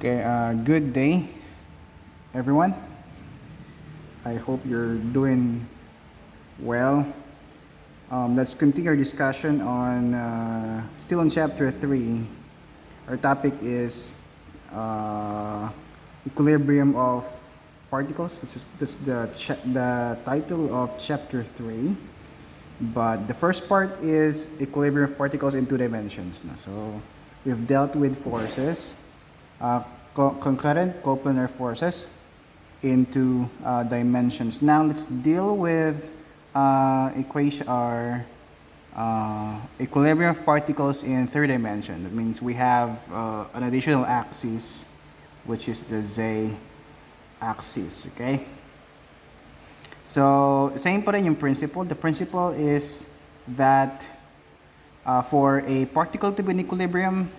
Okay, good day, everyone. I hope you're doing well. Let's continue our discussion on still on chapter 3. Our topic is equilibrium of particles. That's the title of chapter 3. But the first part is equilibrium of particles in two dimensions. So we've dealt with forces, concurrent coplanar forces in two dimensions. Now let's deal with equation or equilibrium of particles in third dimension. That means we have an additional axis, which is the z axis. Okay. So same pa rin yung principle. The principle is that for a particle to be in equilibrium,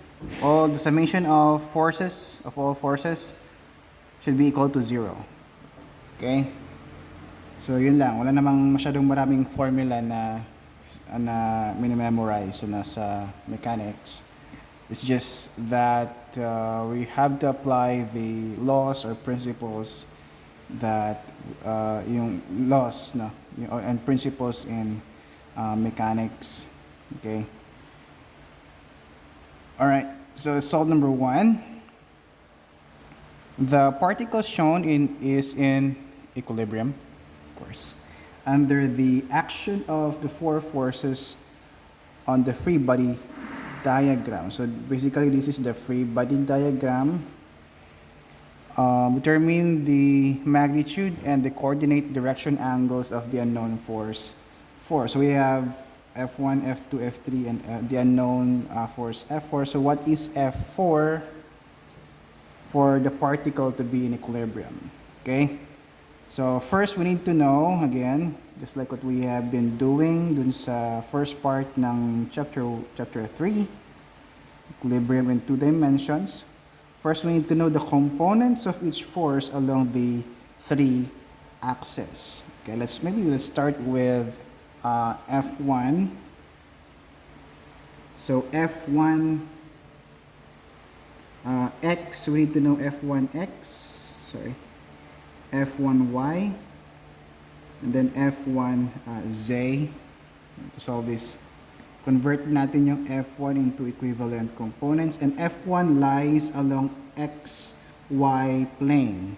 all the summation of forces, of all forces, should be equal to 0. Okay? So yun lang. Wala namang masyadong maraming formula na minimemorize na sa mechanics. It's just that we have to apply the laws or principles that yung laws and principles in mechanics. Okay. All right. So solve number 1. The particle shown is in equilibrium, of course, under the action of the four forces on the free body diagram. So basically, this is the free body diagram. Determine the magnitude and the coordinate direction angles of the unknown force 4. So we have F1, F2, F3, and the unknown force F4. So what is F4 for the particle to be in equilibrium? Okay? So first, we need to know, again, just like what we have been doing dun sa first part ng chapter 3, equilibrium in two dimensions. First, we need to know the components of each force along the 3 axes. Okay, let's start with F1. So F1 X, we need to know F1X, F1Y, and then F1Z. To solve this, convert natin yung F1 into equivalent components, and F1 lies along XY plane.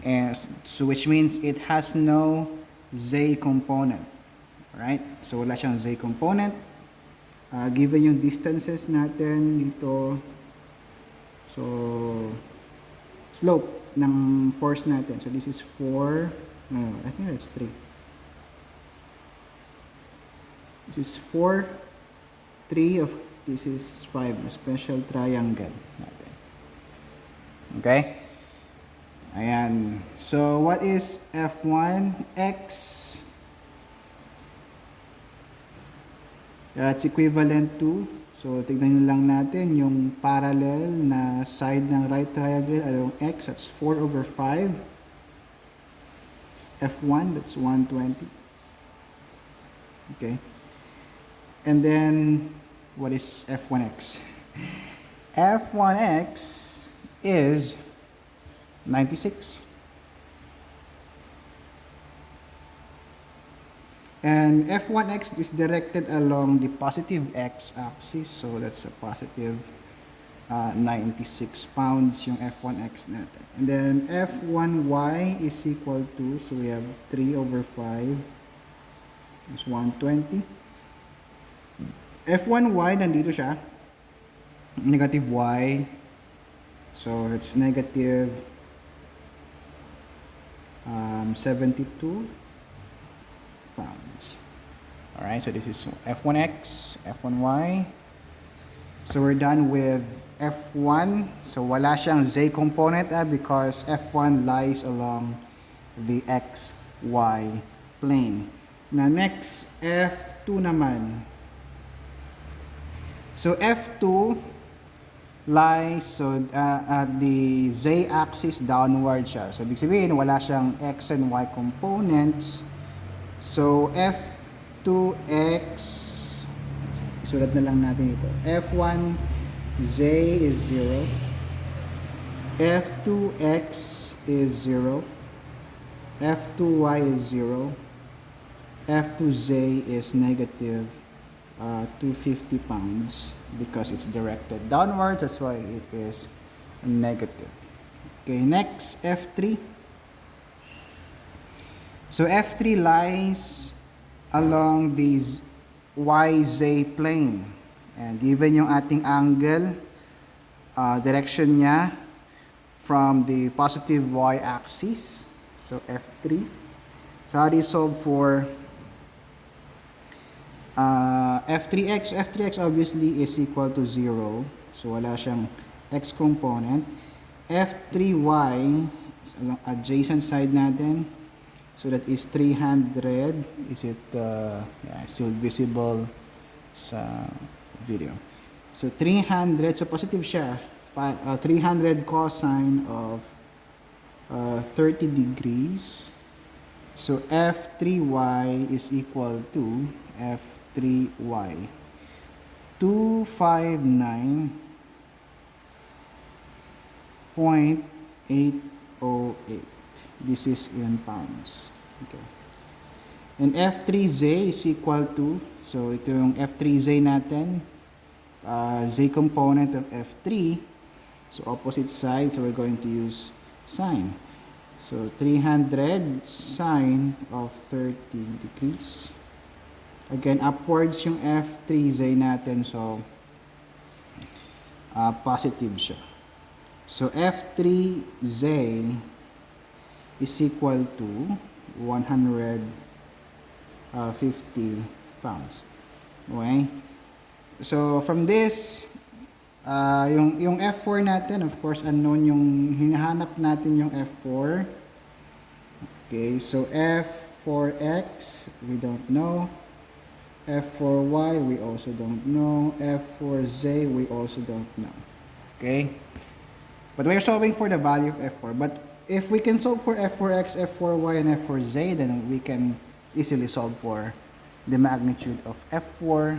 And so which means it has no Z component. Right? So wala siyang Z component. Given yung distances natin dito, so slope ng force natin. So this is 4, no, I think that's 3. This is 4, 3 of this is 5, a special triangle natin. Okay? Ayan. So what is F1X? That's equivalent to, so tignan nyo lang natin yung parallel na side ng right triangle along X, that's 4 over 5. F1, that's 120. Okay. And then, what is F1X? F1X is 96. And F1X is directed along the positive x-axis. So that's a positive 96 pounds yung F1X natin. And then F1Y is equal to, so we have 3 over 5. It's 120. F1Y, nandito siya. Negative Y. So it's negative 72 pounds. Alright, so this is F1X, F1Y. So we're done with F1. So wala siyang Z component because F1 lies along the XY plane. Now next, F2 naman. So F2 lies at the z-axis downward siya. So ibig sabihin wala siyang x and y components. So F2x, isulat na lang natin ito. F1z is 0. F2x is 0, F2y is 0, F2z is negative 250 pounds because it's directed downwards. That's why it is negative. Okay, next, F3. So F3 lies along this YZ plane. And given yung ating angle, direction niya from the positive y-axis. So F3. So how do you solve for F3x? F3x obviously is equal to 0. So wala siyang x component. F3y is along adjacent side natin. So that is 300. Is it still visible sa video? So 300, so positive siya. 300 cosine of 30 degrees. So F3y is equal to F3y 259.808. This is in pounds. Okay. And F3z is equal to, so ito yung F3z natin, z component of F3. So opposite side, so we're going to use sine. So 300 sine of 30 degrees. Again, upwards yung F3z natin, so positive siya. So F3z is equal to 150 pounds. Okay? So from this, yung F4 natin, of course, unknown yung hinahanap natin yung F4. Okay, so F4x, we don't know. F4y, we also don't know. F4z, we also don't know. Okay? But we're solving for the value of F4. But if we can solve for F4x, F4y, and F4z, then we can easily solve for the magnitude of F4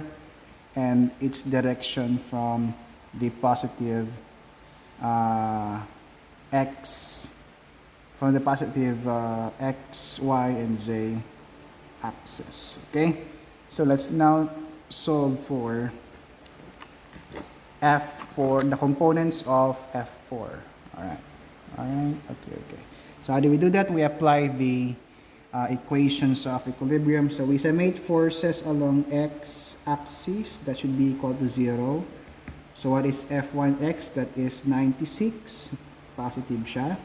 and its direction from the positive x, from the positive x, y, and z axis. Okay? So let's now solve for F4, the components of F4. Alright. Alright, okay. So how do we do that? We apply the equations of equilibrium. So we summate forces along x-axis. That should be equal to 0. So what is F1x? That is 96. Positive siya.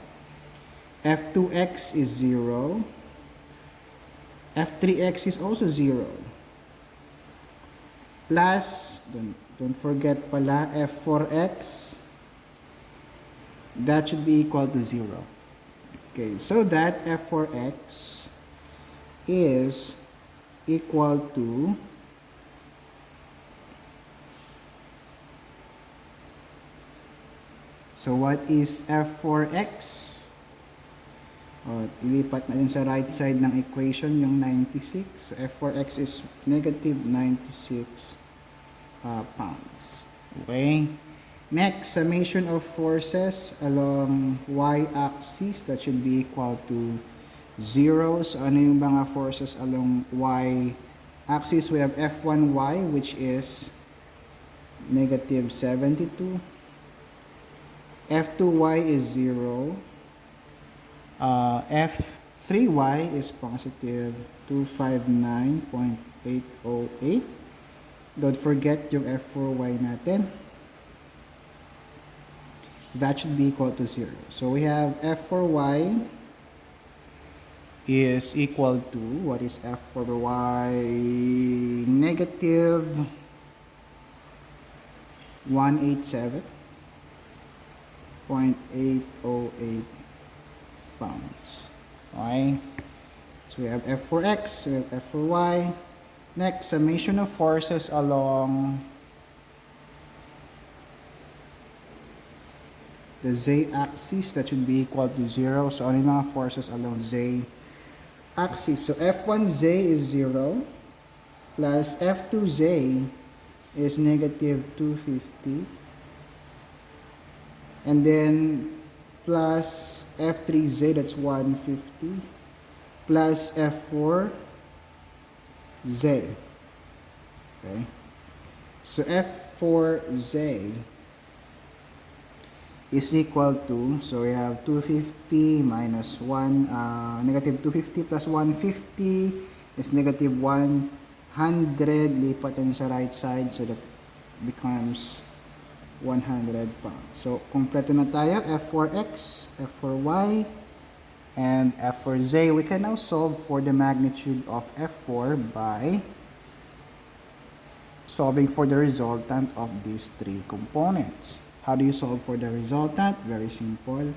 F2x is 0. F3x is also 0. Plus, don't forget pala, F4x. That should be equal to 0. Okay, so that F4x is equal to so what is F4x? Ilipat na yun sa right side ng equation yung 96. So F4x is negative 96 pounds. Okay? Next, summation of forces along y-axis. That should be equal to 0. So ano yung mga forces along y-axis? We have F1y, which is negative 72. F2y is 0. F3y is positive 259.808. Don't forget yung F4y natin. That should be equal to 0. So we have F4y is equal to, what is F4y? Negative 187.808 pounds. Okay? So we have F4x, we have F4y. Next, summation of forces along the z-axis. That should be equal to 0. So ano yung mga forces along z-axis? So F1z is 0 plus F2z is negative 250. And then plus F3Z, that's 150, plus F4Z. Okay. So F4Z is equal to, so we have 250 minus 1, negative 250 plus 150 is negative 100. Lipat natin sa right side, so that becomes 100 pounds. So, kompleto na tayo. F4X, F4Y, and F4Z. We can now solve for the magnitude of F4 by solving for the resultant of these three components. How do you solve for the resultant? Very simple.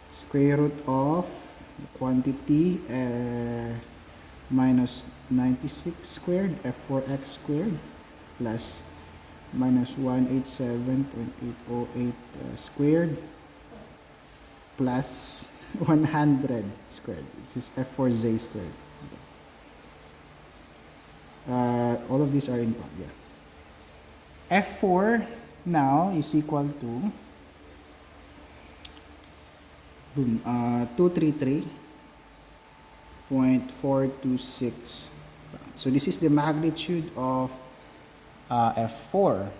Square root of the quantity minus 96 squared, F4X squared, plus minus 187.808 squared, plus 100 squared, which is F4Z squared. All of these are in part, yeah. F4 now is equal to 233.426. So this is the magnitude of F4.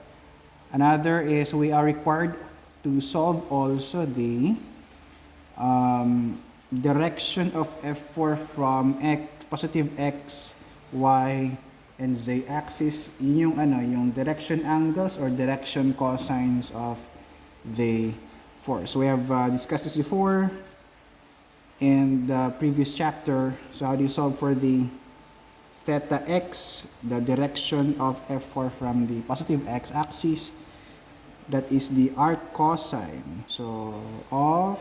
Another is we are required to solve also the direction of F4 from positive X, Y, and Z axis. Yun yung direction angles or direction cosines of the force. So we have discussed this before in the previous chapter. So how do you solve for the theta x, the direction of F4 from the positive X axis? That is the arc cosine. So of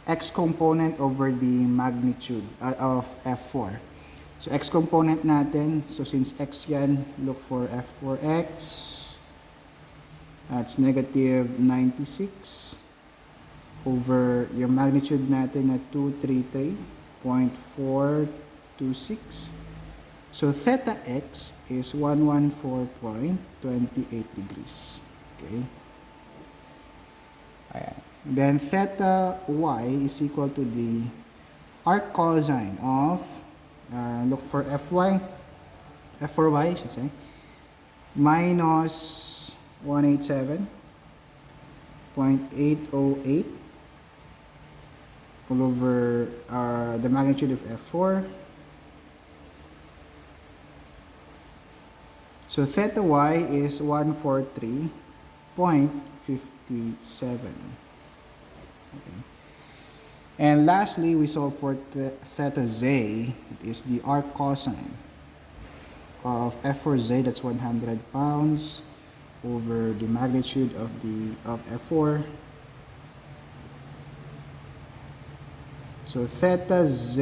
X component over the magnitude of F4. So X component natin, so since X yan, look for F4X. That's negative 96 over yung magnitude natin na 233.426. So theta X is 114.28 degrees. Okay. Ayan. Then theta Y is equal to the arc cosine of, look for F4Y, I should say, minus 187.808 all over the magnitude of F4. So theta Y is 143.57. Okay. And lastly, we solve for theta Z. It is the arc cosine of F4Z, that's 100 pounds over the magnitude of F4. So theta Z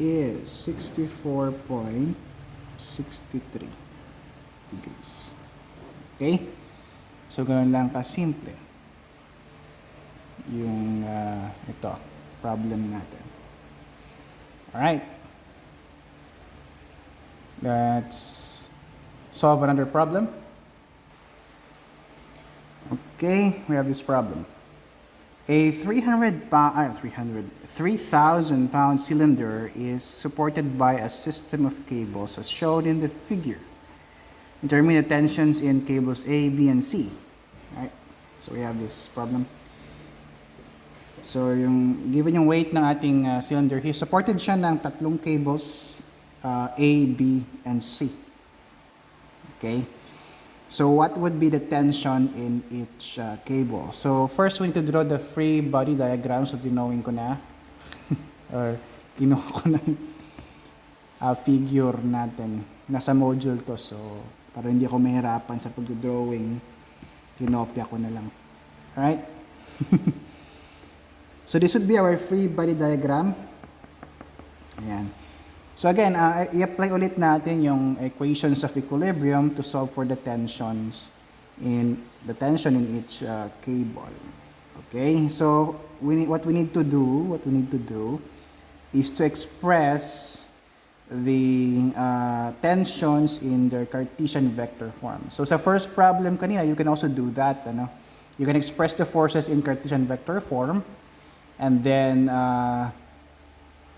is 64.63 degrees. Okay? So ganoon lang kasimple yung ito problem natin. Alright, let's solve another problem. Okay, we have this problem. A 3,000 pound cylinder is supported by a system of cables as shown in the figure. Determine the tensions in cables A, B, and C. Alright, so we have this problem. So, given yung weight ng ating cylinder, supported siya ng tatlong cables, A, B, and C. Okay? So, what would be the tension in each cable? So, first we need to draw the free body diagram. So, dinawin ko na. Or, kinuha ko na yung figure natin. Nasa module to. So, para hindi ako mahirapan sa pag-drawing, kinopya ko na lang. Alright? So this would be our free body diagram. Ayan. So again, i-apply ulit natin yung equations of equilibrium to solve for the tension in each cable. Okay? So what we need to do is to express tensions in their Cartesian vector form. So sa first problem kanina, you can also do that. Ano? You can express the forces in Cartesian vector form and then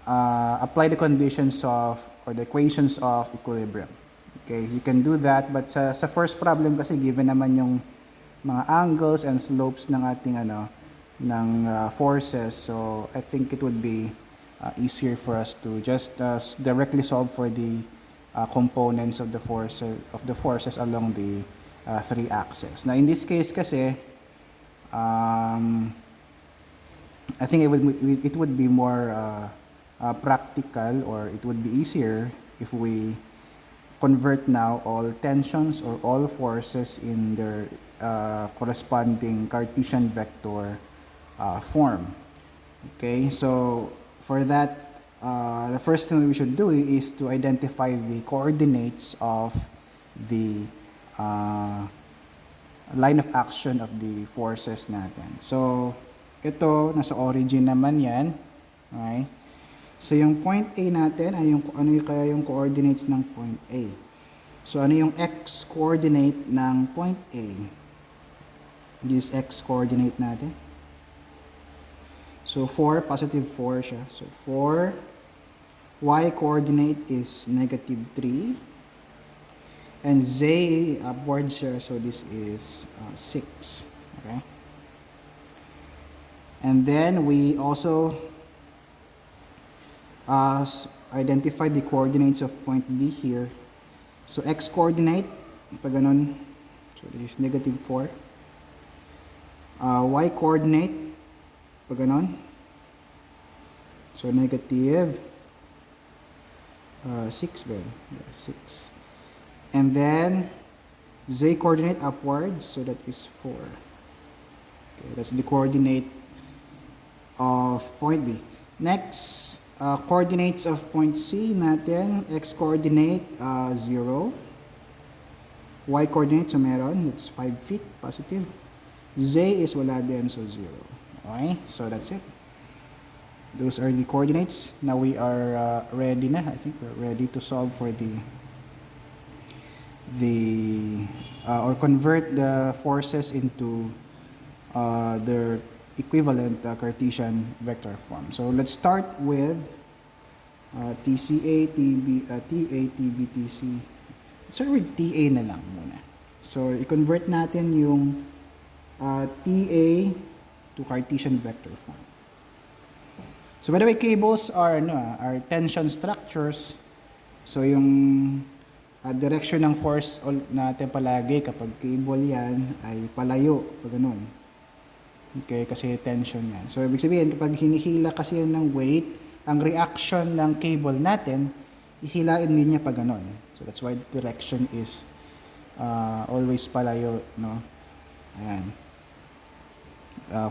apply the conditions of or the equations of equilibrium. Okay, you can do that, but sa first problem kasi given naman yung mga angles and slopes ng ating forces, so I think it would be easier for us to just directly solve for the components of the forces along the three axes. Now in this case kasi I think it would be more practical, or it would be easier if we convert now all tensions or all forces in their corresponding Cartesian vector form. Okay, so for that, the first thing we should do is to identify the coordinates of the line of action of the forces natin. So, ito, nasa origin naman yan. Okay? So, yung point A natin ay ano kaya yung coordinates ng point A. So, ano yung x coordinate ng point A? This x coordinate natin. So, 4, positive 4 siya. So, 4. Y coordinate is negative 3. And z upward siya. So, this is 6. Okay? And then, we also identify the coordinates of point B here. So, x coordinate, pag ganun, so this is negative 4. Y coordinate, pag ganun, so negative 6 ba? Yeah, 6. And then, z coordinate upwards, so that is 4. Okay, that's the coordinate of point B. Next, coordinates of point C natin, x coordinate 0, y coordinate so meron, that's 5 feet positive, z is wala din, so 0. Okay, so that's it. Those are the coordinates. Now we are ready na. I think we're ready to solve for or convert the forces into their equivalent Cartesian vector form. So let's start with TCA, TA, TB, TC. Start with TA na lang muna. So i-convert natin yung TA to Cartesian vector form. So by the way, cables are tension structures. So yung direction ng force natin palagi kapag cable yan ay palayo, pag ganun. Okay, kasi tension yan. So, ibig sabihin, kapag hinihila kasi yan ng weight, ang reaction ng cable natin, ihilain din niya pag ganon. So, that's why direction is always palayo, no? Ayan.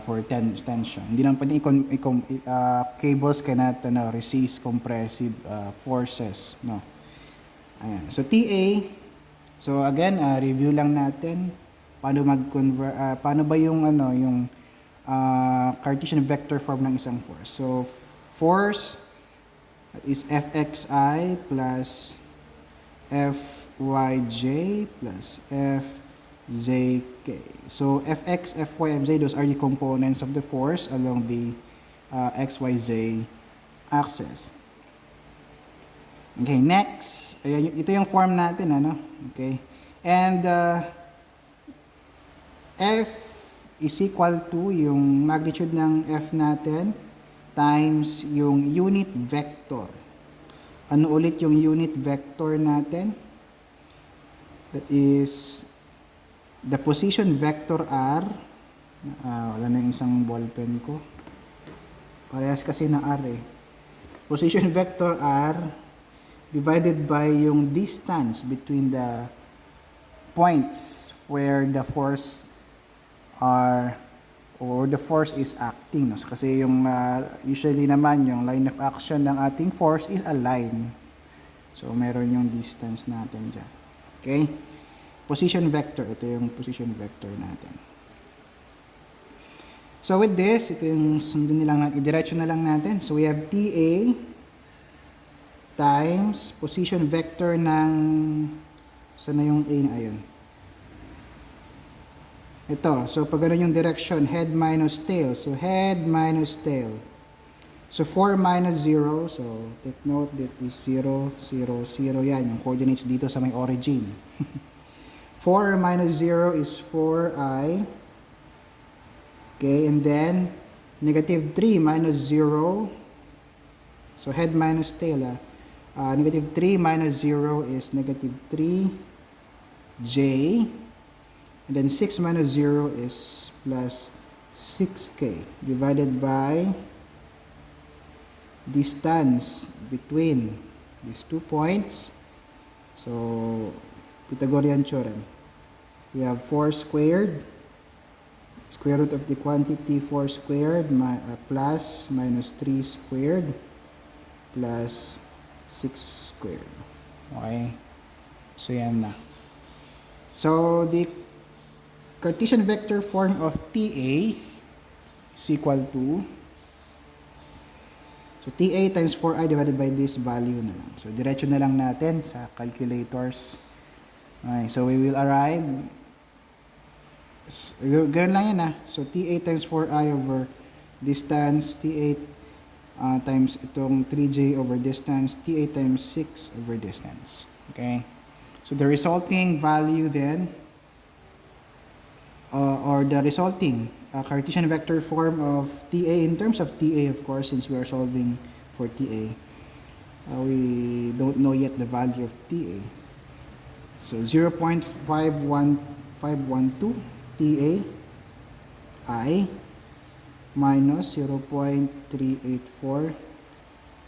For tension. Hindi naman pwede cables cannot resist compressive forces, no? Ayan. So, TA. So, again, review lang natin paano mag-convert, paano ba yung Cartesian vector form ng isang force. So, force is Fxi plus Fyj plus Fzk. So, Fx, Fy, Fz, those are the components of the force along the XYZ axis. Okay, next. Ayan, ito yung form natin, ano? Okay. And F is equal to yung magnitude ng F natin times yung unit vector. Ano ulit yung unit vector natin? That is the position vector R. Wala na yung isang ballpen ko. Parehas kasi na R eh. Position vector R divided by yung distance between the points where the force the force is acting, no? So, kasi yung usually naman yung line of action ng ating force is a line. So meron yung distance natin dyan. Okay? Position vector, ito yung position vector natin. So with this, ito yung sundin nilang, idiretso na lang natin. So we have TA times position vector ng, saan na yung A na ayun? Ito, so pag ganun yung direction, head minus tail. So head minus tail. So 4 minus 0, so take note that is 0, 0, 0. Yan, yung coordinates dito sa may origin. 4 minus 0 is 4i. Okay, and then negative 3 minus 0. So head minus tail. Negative 3 minus 0 is negative 3j. And then 6 minus 0 is plus 6k divided by distance between these 2 points. So, Pythagorean theorem. We have 4 squared, square root of the quantity 4 squared, plus minus 3 squared, plus 6 squared. Okay. So, yan na. So, the Cartesian vector form of TA is equal to, so TA times 4i divided by this value na lang. So diretso na lang natin sa calculators. Okay, so we will arrive, ganun lang yan So TA times 4i over distance, TA times itong 3j over distance, TA times 6 over distance. Okay, so the resulting value then, or the resulting Cartesian vector form of TA, in terms of TA, of course, since we are solving for TA, we don't know yet the value of TA. So 0.51512 TA I minus 0.384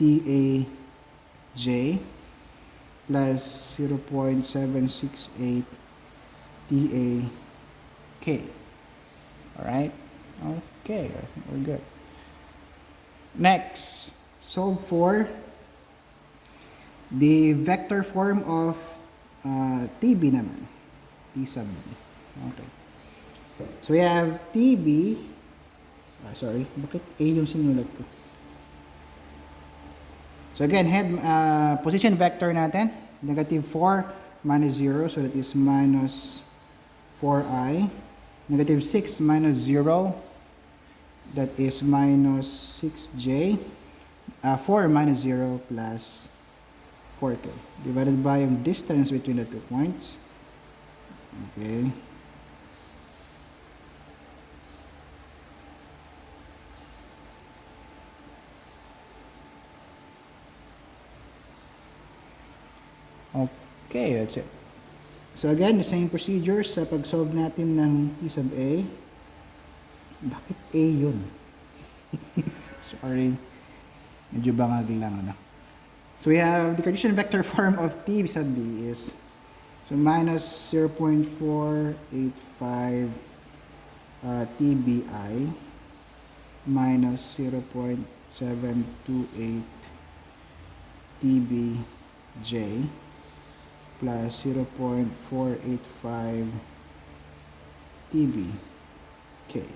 TA J plus 0.768 TA K. Alright? Okay, I think we're good. Next, solve for the vector form of TB naman. T sub B. Okay. So we have TB. Sorry, bakit A yung sinulat ko? So again, head position vector natin, negative 4 minus 0, so that is minus 4i. Negative 6 minus 0, that is minus 6j. 4 minus 0 plus 4k. Divided by yung distance between the 2 points. Okay. Okay, that's it. So again, the same procedure sa pag-solve natin ng T sub A. Bakit A yun? Sorry. Medyo bangag lang. So we have the Cartesian vector form of T sub B is, so minus 0.485 TBI minus 0.728 TBJ plus 0.485 TBK.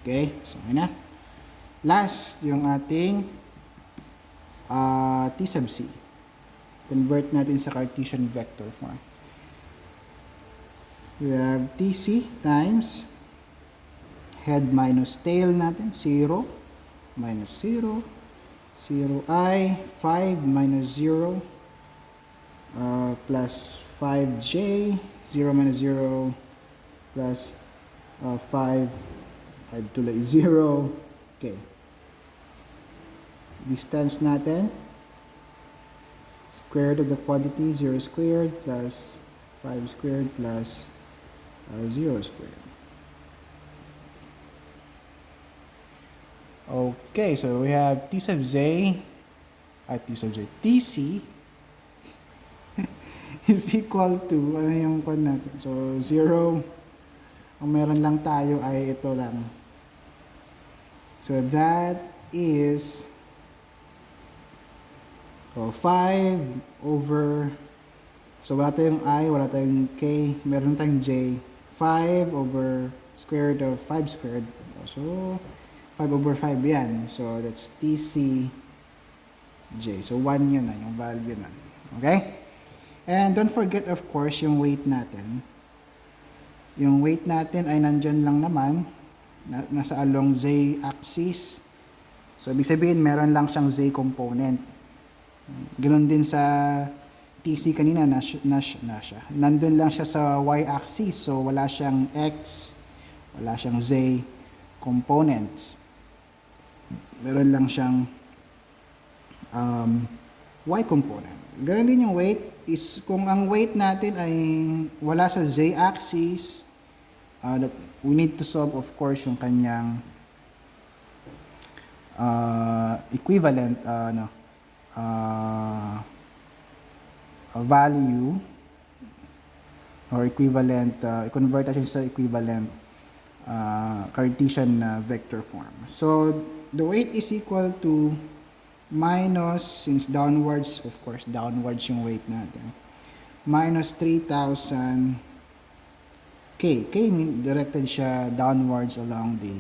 Okay? So, yun na. Last, yung ating T sub C. Convert natin sa Cartesian vector form. We have TC times head minus tail natin, 0, minus 0, 0i, 5 minus 0, plus 5j, 0 minus 0, plus 5 tuloy 0. Okay. Distance natin, square root of the quantity, 0 squared plus 5 squared plus 0 squared. Okay, so we have T sub Z, TC is equal to, ano yung kwan natin? So, 0, ang meron lang tayo ay ito lang. So, that is 5 over, so wala tayong I, wala tayong K, meron tayong J. 5 over square root of 5 squared. So, 5 over 5 yan. So, that's TC J. So 1 yun na, yung value na. Okay? And don't forget of course yung weight natin. Yung weight natin ay nandyan lang naman, nasa along Z axis. So ibig sabihin meron lang siyang Z component. Ganoon din sa TC kanina na siya. Nandun lang siya sa Y axis. So wala siyang X, wala siyang Z components. Meron lang siyang Y component. Ganun din yung weight is kung ang weight natin ay wala sa Z axis, that we need to solve of course yung kanyang equivalent value or equivalent i-convert natin sa equivalent Cartesian vector form. So the weight is equal to minus, since downwards, of course downwards yung weight natin, minus 3,000 K. K mean directed siya downwards along the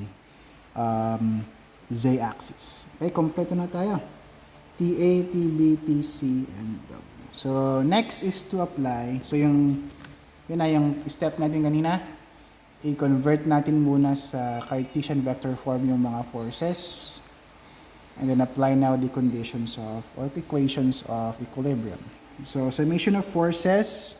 Z axis. Okay, kompleto na tayo. TA, TB, TC, and W. So next is to apply. So yun na yung step natin kanina. I-convert natin muna sa Cartesian vector form yung mga forces. And then apply now the conditions of or equations of equilibrium. So summation of forces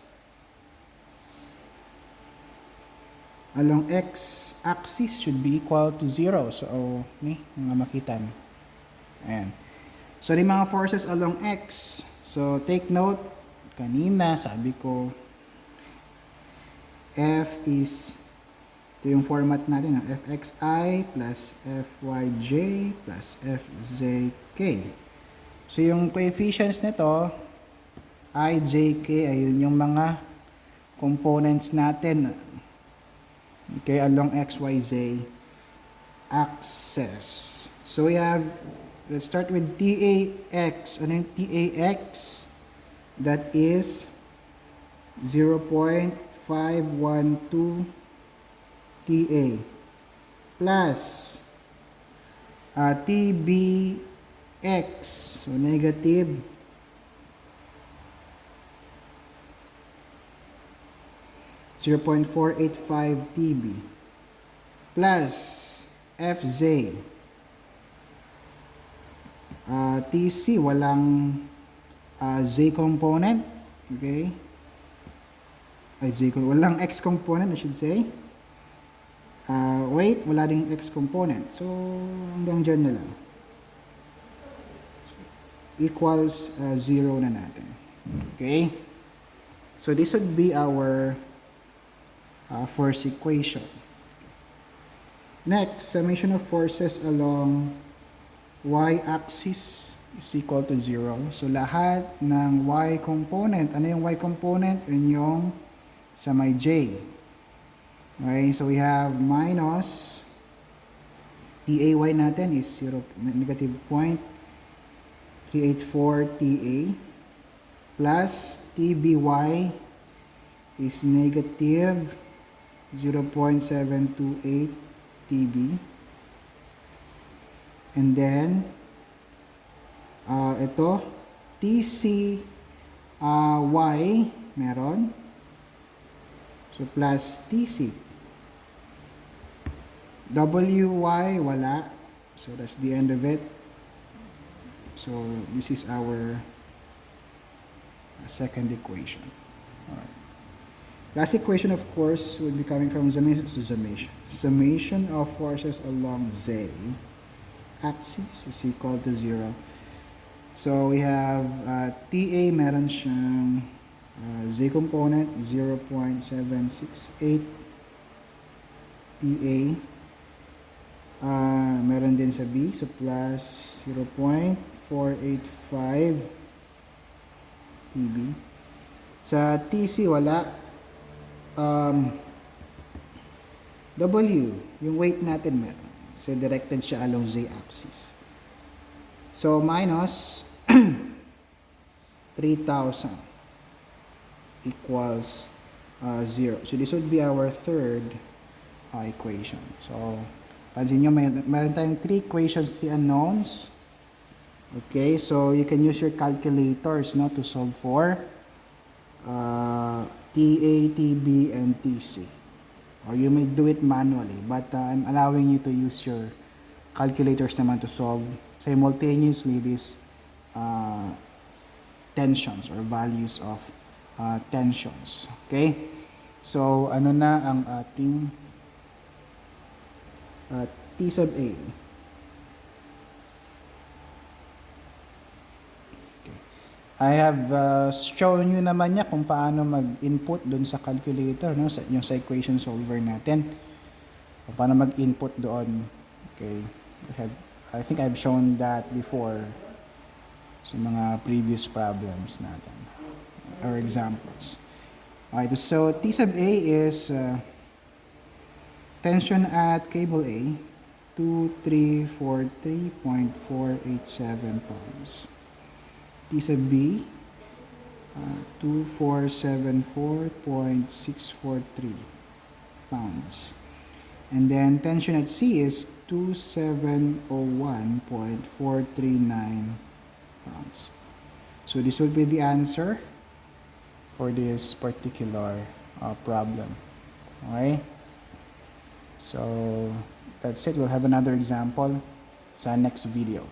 along x-axis should be equal to 0. So, yung makitan. Ayan. So, yung mga forces along x. So, take note, kanina sabi ko, F is, ito yung format natin, Fxi plus Fyj plus Fzk. So, yung coefficients nito, I, J, K, ayun yung mga components natin. Okay, along XYZ axis. So we have, let's start with TAX. Ano yung TAX? That is 0.512 TA plus TBX, so negative 0.485 TB plus FZ. TC, walang Z component. Okay? Walang X component, I should say. Weight, wala ding X component. So, hanggang dyan na lang. Equals 0 na natin. Okay? So, this would be our first equation. Next, summation of forces along y-axis is equal to 0. So, lahat ng y component. Ano yung y component? Yun yung sa may j. Okay, so we have minus TAY natin is 0, negative 0.384 TA plus TBY is negative 0.728 TB. And then, ito, TCY, meron. So, plus TC. WY, wala. So, that's the end of it. So, this is our second equation. Alright. Last equation, of course, would be coming from summation of forces along Z axis is equal to 0. So, we have TA, meron siyang Z component, 0.768 PA. Meron din sa B, so plus 0.485 TB. Sa TC, wala. W, yung weight natin meron. So, directed siya along Z-axis. So, minus 3,000 equals 0. So, this would be our third equation. So, pansin nyo, meron tayong 3 equations, 3 unknowns. Okay, so you can use your calculators, no, to solve for TA, TB, and TC. Or you may do it manually, but I'm allowing you to use your calculators naman to solve simultaneously these uh, tensions or values of tensions. Okay? So, ano na ang ating T sub A? I have shown you naman niya kung paano mag-input doon sa calculator, no? Yung sa equation solver natin. Kung paano mag-input doon. Okay. I think I've shown that before sa mga previous problems natin or examples. Alright, so T sub A is tension at cable A, 2343.487 pounds. T sub B, 2474.643 pounds. And then tension at C is 2701.439 pounds. So this will be the answer for this particular problem. Okay? So that's it. We'll have another example sa next video.